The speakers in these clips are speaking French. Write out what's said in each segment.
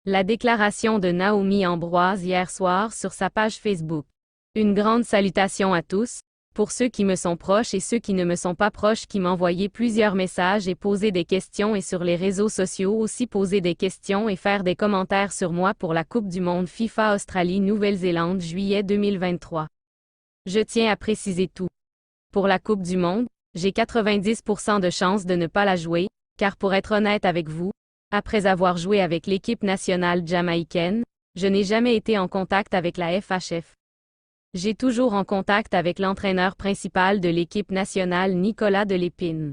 La déclaration de Naomi Ambroise hier soir sur sa page Facebook. Une grande salutation à tous, pour ceux qui me sont proches et ceux qui ne me sont pas proches qui m'envoyaient plusieurs messages et posaient des questions et sur les réseaux sociaux aussi poser des questions et faire des commentaires sur moi pour la Coupe du Monde FIFA Australie-Nouvelle-Zélande juillet 2023. Je tiens à préciser tout. Pour la Coupe du Monde, j'ai 90% de chances de ne pas la jouer, car pour être honnête avec vous, après avoir joué avec l'équipe nationale jamaïcaine, je n'ai jamais été en contact avec la FHF. J'ai toujours en contact avec l'entraîneur principal de l'équipe nationale Nicolas Delépine.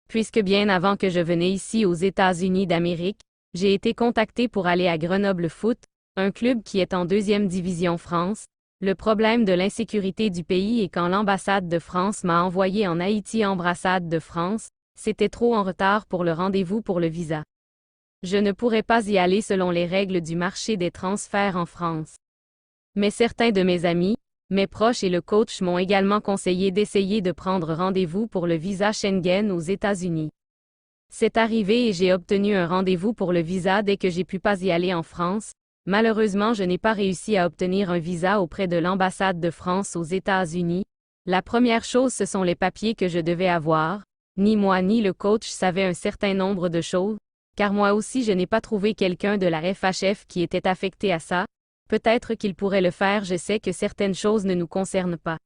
Puisque bien avant que je venais ici aux États-Unis d'Amérique, j'ai été contacté pour aller à Grenoble Foot, un club qui est en 2e division France. Le problème de l'insécurité du pays et quand l'ambassade de France m'a envoyé en Haïti ambassade de France, c'était trop en retard pour le rendez-vous pour le visa. Je ne pourrais pas y aller selon les règles du marché des transferts en France. Mais certains de mes amis, mes proches et le coach m'ont également conseillé d'essayer de prendre rendez-vous pour le visa Schengen aux États-Unis. C'est arrivé et j'ai obtenu un rendez-vous pour le visa dès que j'ai pu pas y aller en France. Malheureusement, je n'ai pas réussi à obtenir un visa auprès de l'ambassade de France aux États-Unis. La première chose, ce sont les papiers que je devais avoir. Ni moi ni le coach savaient un certain nombre de choses, car moi aussi je n'ai pas trouvé quelqu'un de la FHF qui était affecté à ça. Peut-être qu'il pourrait le faire, je sais que certaines choses ne nous concernent pas.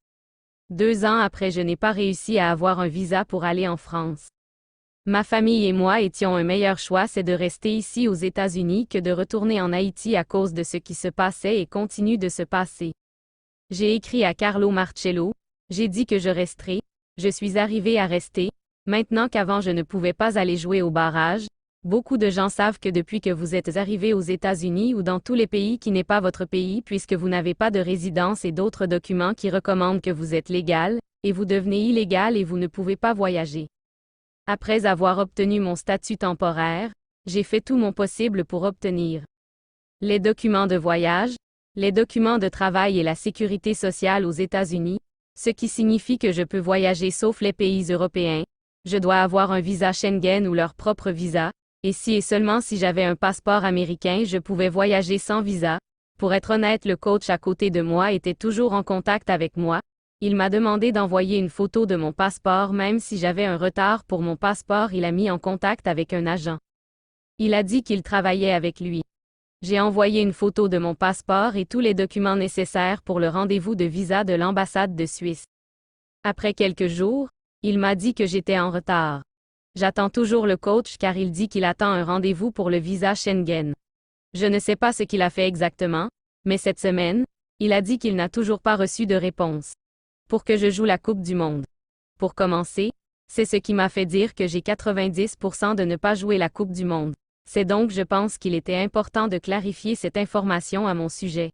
2 ans après, je n'ai pas réussi à avoir un visa pour aller en France. Ma famille et moi étions un meilleur choix, c'est de rester ici aux États-Unis que de retourner en Haïti à cause de ce qui se passait et continue de se passer. J'ai écrit à Carlo Marcello, j'ai dit que je resterai, je suis arrivé à rester, maintenant qu'avant je ne pouvais pas aller jouer au barrage. Beaucoup de gens savent que depuis que vous êtes arrivé aux États-Unis ou dans tous les pays qui n'est pas votre pays puisque vous n'avez pas de résidence et d'autres documents qui recommandent que vous êtes légal, et vous devenez illégal et vous ne pouvez pas voyager. Après avoir obtenu mon statut temporaire, j'ai fait tout mon possible pour obtenir les documents de voyage, les documents de travail et la sécurité sociale aux États-Unis, ce qui signifie que je peux voyager sauf les pays européens. Je dois avoir un visa Schengen ou leur propre visa. Et si et seulement si j'avais un passeport américain, je pouvais voyager sans visa. Pour être honnête, le coach à côté de moi était toujours en contact avec moi. Il m'a demandé d'envoyer une photo de mon passeport même si j'avais un retard pour mon passeport. Il a mis en contact avec un agent. Il a dit qu'il travaillait avec lui. J'ai envoyé une photo de mon passeport et tous les documents nécessaires pour le rendez-vous de visa de l'ambassade de Suisse. Après quelques jours, il m'a dit que j'étais en retard. J'attends toujours le coach car il dit qu'il attend un rendez-vous pour le visa Schengen. Je ne sais pas ce qu'il a fait exactement, mais cette semaine, il a dit qu'il n'a toujours pas reçu de réponse. Pour que je joue la Coupe du Monde. Pour commencer, c'est ce qui m'a fait dire que j'ai 90% de ne pas jouer la Coupe du Monde. C'est donc je pense qu'il était important de clarifier cette information à mon sujet.